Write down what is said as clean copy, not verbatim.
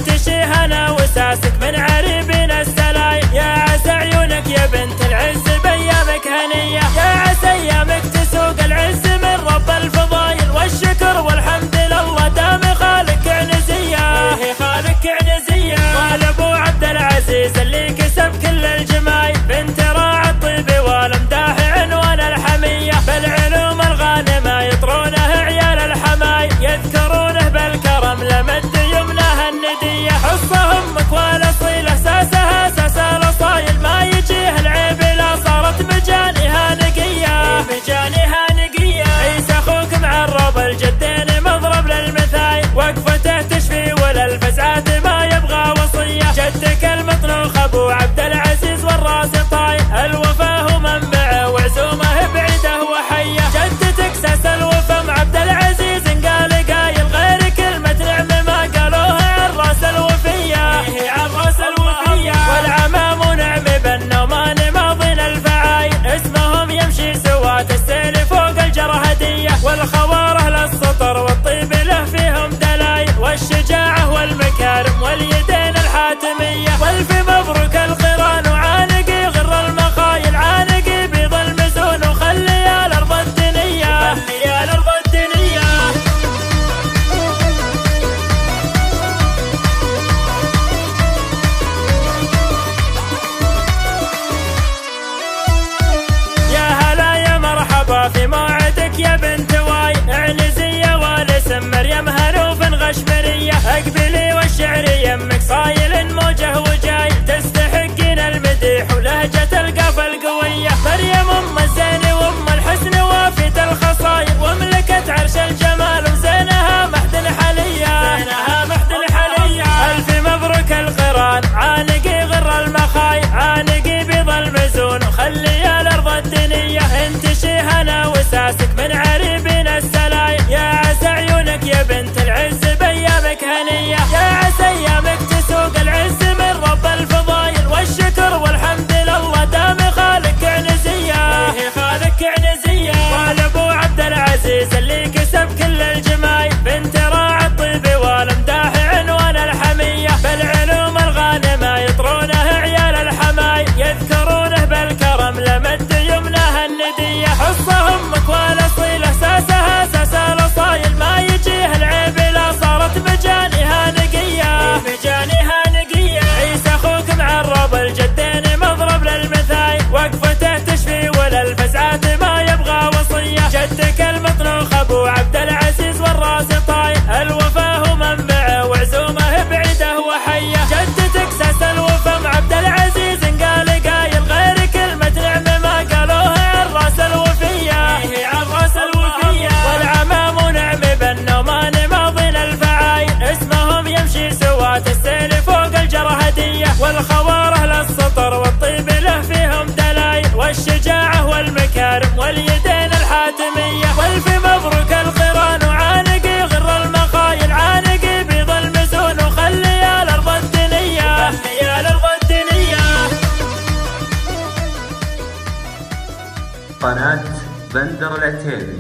انت شيهنا وساسك من عريبين السلاي، يا عسى عيونك يا بنت العز بأيامك هنية، يا عسى أيامك تسوق العز من رب الفضايل، والشكر والحمد لله دام خالق عنزية، خالق عنزية. قال ابو عبد العزيز اللي كسب كل الجمايل، بنت راعي الطيب والامداح عنوان الحمية، بالعلوم الغانمة يطرونه عيال الحماي، يذكرونه بالكرم لمد يمناه الندية، حصة امك والاصيلة ساسها ساس الاصايل، ما يجيه العيب لا صارت مجانيها نقية، مجانيها نقية. عيسى اخوك معرب الجدين مضرب للمثايل، وقفته تشفي وللفزعات ما يبغى وصية، جدك المطنوخ ابو عبد العزيز والراس طايل، الوفا هو منبعه وعزومه بعيده وحيه، جدتك ساس الوفا مع عبد العزيز قال قايل، غير كلمة نعمة ما قالوها عن راس الوفية، عن راس الوفية. والعمام نعم بالنومان ماضين الفعايل، اسمهم يمشي سوات السيل فوق الجرهدية، والخواره للسطر والطيب له فيهم دلايل، والشجاعة والمكارم واليدين الحاتمية، والف مبروك القران وعانقي غر المخايل، عانقي بيض المزون وخلي الارض الدنيا، خلي الارض الدنيا. يا هلا يا مرحبا في موعدك يا بنت واي، عنزية والاسم مريم هنوف غشمرية، اقبلي والشعر يمك صايل موجه وجاي، تستحقين المديح ولهجة القاف القوية، مريم ام الزين وام الحسن وافية الخصايل، وملكة عرش الجمال وزينها محد الحلية، زينها محد الحلية. الف مبروك القران عانقي غر المخايل، عانقي بيض المزون وخلي الارض الدنية، انت شيهنا وساسك من عريبين السلاي، يا عسى عيونك يا بنت العز بأيامك هنية، يا عسى أيامك تسوق العز من رب الفضايل، والشكر والحمد لله دام خالق عنزية، خالق عنزية. قال ابو عبد العزيز اللي كسب كل الجمايل، بنت راعي الطيب والامداح عنوان الحمية، بالعلوم الغانمة يطرونه عيال الحماي، يذكرونه بالكرم لمد يمناه الندية، حصة امك والاصيلة ساسها ساس الاصايل، ما يجيه العيب لا صارت مجانيها نقية، مجانيها نقية. عيسى اخوك معرب الجدين مضرب للمثايل، وقفته تشفي وللفزعات ما يبغى وصية، جدك المطنوخ ابو عبد العزيز والراس طايل، الوفا هو منبعه وعزومه بعيده وحيه، جدتك ساس الوفا مع عبد العزيز قال قايل، غير كلمة نعمة ما قالوها عن راس الوفية، عن راس الوفية. والعمام نعم بالنومان ماضين الفعايل، اسمهم يمشي سوات السيل فوق الجرهدية، والخواره للسطر والطيب له فيهم دلايل، والشجاعة والمكارم واليدين الحاتمية، والف مبروك القران وعانقي غر المخايل، عانقي بيض المزون وخلي الارض الدنيا، خلي الارض الدنيا. قناة بندر العتيبي.